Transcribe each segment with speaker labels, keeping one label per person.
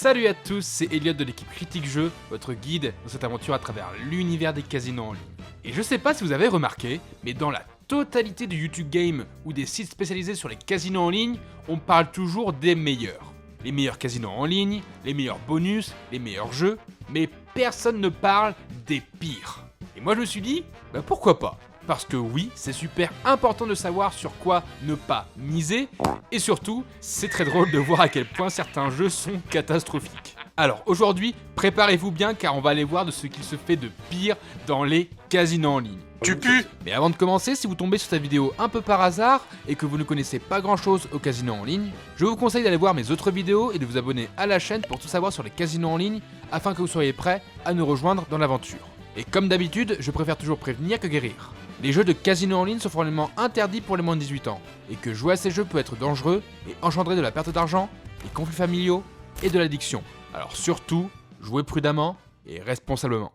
Speaker 1: Salut à tous, c'est Elliot de l'équipe Critique Jeux, votre guide dans cette aventure à travers l'univers des casinos en ligne. Et je sais pas si vous avez remarqué, mais dans la totalité de YouTube Game ou des sites spécialisés sur les casinos en ligne, on parle toujours des meilleurs. Les meilleurs casinos en ligne, les meilleurs bonus, les meilleurs jeux, mais personne ne parle des pires. Et moi je me suis dit, pourquoi pas ? Parce que oui, c'est super important de savoir sur quoi ne pas miser, et surtout, c'est très drôle de voir à quel point certains jeux sont catastrophiques. Alors aujourd'hui, préparez-vous bien car on va aller voir de ce qu'il se fait de pire dans les casinos en ligne.
Speaker 2: Tu pues!
Speaker 1: Mais avant de commencer, si vous tombez sur cette vidéo un peu par hasard et que vous ne connaissez pas grand chose aux casinos en ligne, je vous conseille d'aller voir mes autres vidéos et de vous abonner à la chaîne pour tout savoir sur les casinos en ligne afin que vous soyez prêts à nous rejoindre dans l'aventure. Et comme d'habitude, je préfère toujours prévenir que guérir. Les jeux de casino en ligne sont formellement interdits pour les moins de 18 ans, et que jouer à ces jeux peut être dangereux et engendrer de la perte d'argent, des conflits familiaux et de l'addiction. Alors surtout, jouez prudemment et responsablement.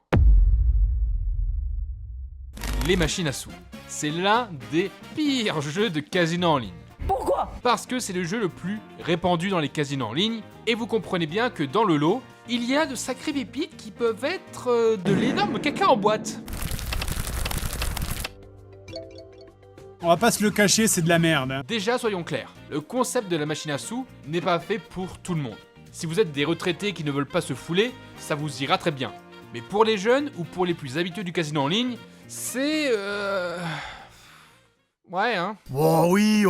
Speaker 1: Les machines à sous. C'est l'un des pires jeux de casino en ligne.
Speaker 3: Pourquoi ?
Speaker 1: Parce que c'est le jeu le plus répandu dans les casinos en ligne, et vous comprenez bien que dans le lot, il y a de sacrées pépites qui peuvent être de l'énorme caca en boîte.
Speaker 4: On va pas se le cacher, c'est de la merde.
Speaker 1: Déjà, soyons clairs, le concept de la machine à sous n'est pas fait pour tout le monde. Si vous êtes des retraités qui ne veulent pas se fouler, ça vous ira très bien. Mais pour les jeunes ou pour les plus habitués du casino en ligne, c'est... Ouais, hein.
Speaker 2: Oh oui,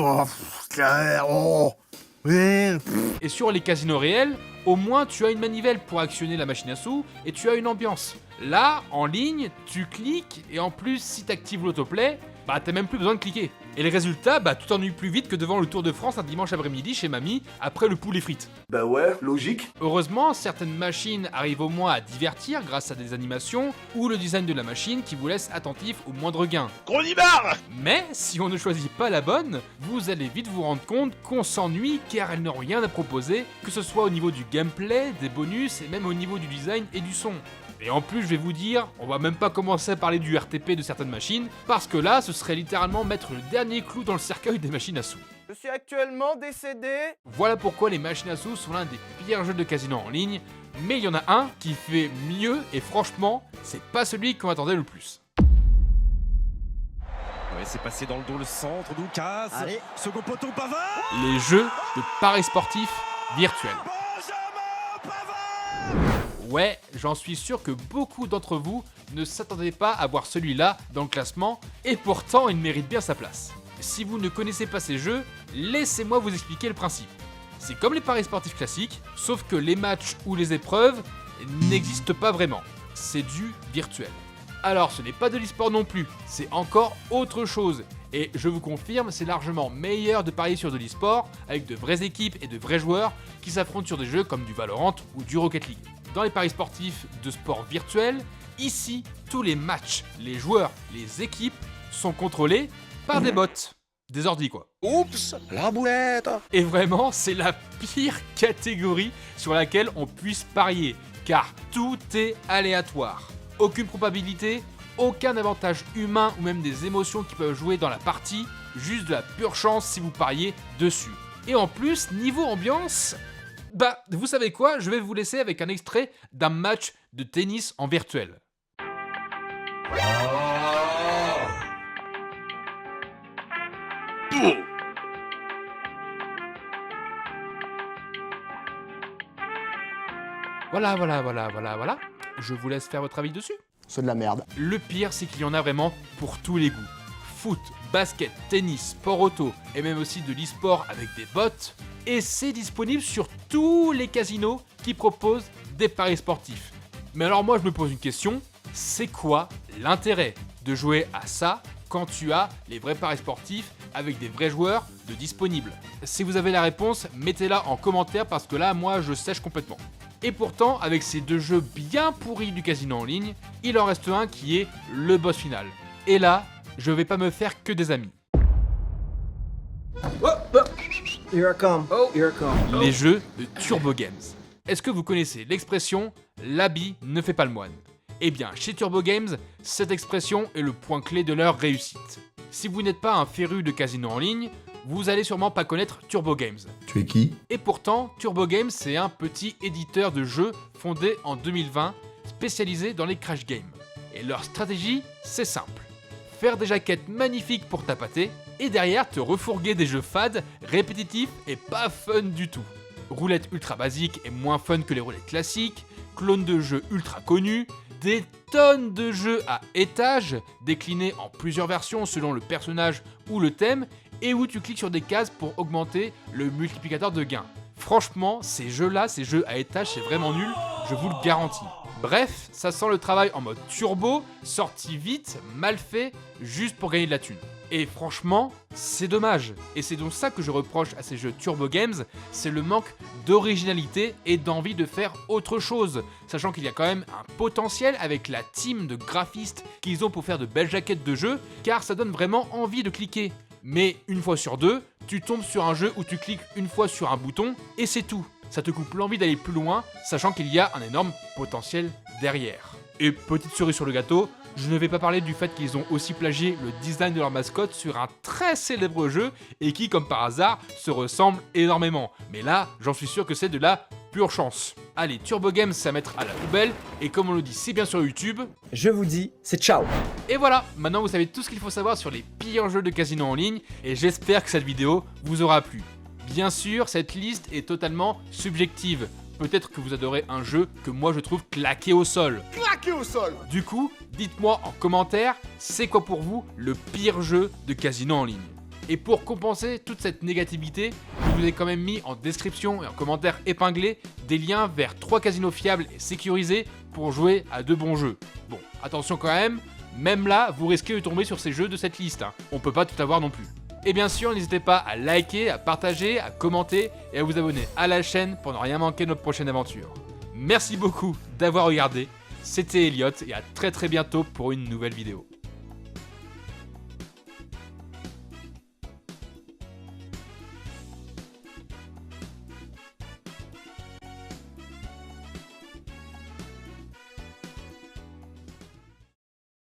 Speaker 2: oui.
Speaker 1: Et sur les casinos réels, au moins tu as une manivelle pour actionner la machine à sous et tu as une ambiance. Là, en ligne, tu cliques et en plus, si t'actives l'autoplay, t'as même plus besoin de cliquer. Et le résultat, tu t'ennuies plus vite que devant le Tour de France un dimanche après-midi chez mamie après le poulet frites.
Speaker 2: Bah ouais, logique.
Speaker 1: Heureusement, certaines machines arrivent au moins à divertir grâce à des animations ou le design de la machine qui vous laisse attentif au moindre gain.
Speaker 2: Cronimar!
Speaker 1: Mais si on ne choisit pas la bonne, vous allez vite vous rendre compte qu'on s'ennuie car elles n'ont rien à proposer, que ce soit au niveau du gameplay, des bonus et même au niveau du design et du son. Et en plus, je vais vous dire, on va même pas commencer à parler du RTP de certaines machines, parce que là, ce serait littéralement mettre le dernier clou dans le cercueil des machines à sous.
Speaker 3: Je suis actuellement décédé.
Speaker 1: Voilà pourquoi les machines à sous sont l'un des pires jeux de casino en ligne, mais il y en a un qui fait mieux, et franchement, c'est pas celui qu'on attendait le plus.
Speaker 5: Ouais, c'est passé dans le dos le centre, Doukas.
Speaker 3: Allez.
Speaker 5: Second poteau, Pavard.
Speaker 1: Les jeux de paris sportifs virtuels.
Speaker 5: Benjamin Pavard.
Speaker 1: Ouais, j'en suis sûr que beaucoup d'entre vous ne s'attendaient pas à voir celui-là dans le classement, et pourtant il mérite bien sa place. Si vous ne connaissez pas ces jeux, laissez-moi vous expliquer le principe. C'est comme les paris sportifs classiques, sauf que les matchs ou les épreuves n'existent pas vraiment. C'est du virtuel. Alors ce n'est pas de l'e-sport non plus, c'est encore autre chose. Et je vous confirme, c'est largement meilleur de parier sur de l'e-sport avec de vraies équipes et de vrais joueurs qui s'affrontent sur des jeux comme du Valorant ou du Rocket League. Dans les paris sportifs de sport virtuel, ici, tous les matchs, les joueurs, les équipes sont contrôlés par des bots. Des ordis quoi.
Speaker 2: Oups, la boulette.
Speaker 1: Et vraiment, c'est la pire catégorie sur laquelle on puisse parier, car tout est aléatoire. Aucune probabilité, aucun avantage humain ou même des émotions qui peuvent jouer dans la partie, juste de la pure chance si vous pariez dessus. Et en plus, niveau ambiance, vous savez quoi, je vais vous laisser avec un extrait d'un match de tennis en virtuel. Voilà. Je vous laisse faire votre avis dessus.
Speaker 3: C'est de la merde.
Speaker 1: Le pire, c'est qu'il y en a vraiment pour tous les goûts. Foot, basket, tennis, sport auto et même aussi de l'e-sport avec des bots. Et c'est disponible sur tous les casinos qui proposent des paris sportifs. Mais alors moi je me pose une question, c'est quoi l'intérêt de jouer à ça quand tu as les vrais paris sportifs avec des vrais joueurs de disponibles? Si vous avez la réponse, mettez-la en commentaire parce que là moi je sèche complètement. Et pourtant, avec ces deux jeux bien pourris du casino en ligne, il en reste un qui est le boss final. Et là, je vais pas me faire que des amis.
Speaker 3: Here I come. Here I come.
Speaker 1: Les jeux de Turbo Games. Est-ce que vous connaissez l'expression « l'habit ne fait pas le moine » Eh bien, chez Turbo Games, cette expression est le point clé de leur réussite. Si vous n'êtes pas un féru de casino en ligne, vous allez sûrement pas connaître Turbo Games.
Speaker 2: Tu es qui?
Speaker 1: Et pourtant, Turbo Games, c'est un petit éditeur de jeux fondé en 2020, spécialisé dans les crash games. Et leur stratégie, c'est simple. Faire des jaquettes magnifiques pour tapater, et derrière te refourguer des jeux fades, répétitifs et pas fun du tout. Roulettes ultra basiques et moins fun que les roulettes classiques, clones de jeux ultra connus, des tonnes de jeux à étages, déclinés en plusieurs versions selon le personnage ou le thème, et où tu cliques sur des cases pour augmenter le multiplicateur de gains. Franchement, ces jeux-là, ces jeux à étages, c'est vraiment nul, je vous le garantis. Bref, ça sent le travail en mode turbo, sorti vite, mal fait, juste pour gagner de la thune. Et franchement, c'est dommage. Et c'est donc ça que je reproche à ces jeux Turbo Games, c'est le manque d'originalité et d'envie de faire autre chose. Sachant qu'il y a quand même un potentiel avec la team de graphistes qu'ils ont pour faire de belles jaquettes de jeux, car ça donne vraiment envie de cliquer. Mais une fois sur deux, tu tombes sur un jeu où tu cliques une fois sur un bouton et c'est tout. Ça te coupe l'envie d'aller plus loin, sachant qu'il y a un énorme potentiel derrière. Et petite cerise sur le gâteau, je ne vais pas parler du fait qu'ils ont aussi plagié le design de leur mascotte sur un très célèbre jeu et qui, comme par hasard, se ressemble énormément. Mais là, j'en suis sûr que c'est de la pure chance. Allez, Turbo Games, c'est à mettre à la poubelle, et comme on le dit si bien sur YouTube,
Speaker 3: Je vous dis, c'est ciao.
Speaker 1: et voilà, maintenant vous savez tout ce qu'il faut savoir sur les pires jeux de casino en ligne, et j'espère que cette vidéo vous aura plu. Bien sûr, cette liste est totalement subjective. Peut-être que vous adorez un jeu que moi je trouve claqué au sol.
Speaker 2: Claqué au sol.
Speaker 1: Du coup, dites-moi en commentaire, c'est quoi pour vous le pire jeu de casino en ligne? Et pour compenser toute cette négativité, je vous ai quand même mis en description et en commentaire épinglé des liens vers 3 casinos fiables et sécurisés pour jouer à de bons jeux. Bon, attention quand même là, vous risquez de tomber sur ces jeux de cette liste, hein. On peut pas tout avoir non plus. Et bien sûr, n'hésitez pas à liker, à partager, à commenter et à vous abonner à la chaîne pour ne rien manquer de notre prochaine aventure. Merci beaucoup d'avoir regardé, c'était Elliot et à très bientôt pour une nouvelle vidéo.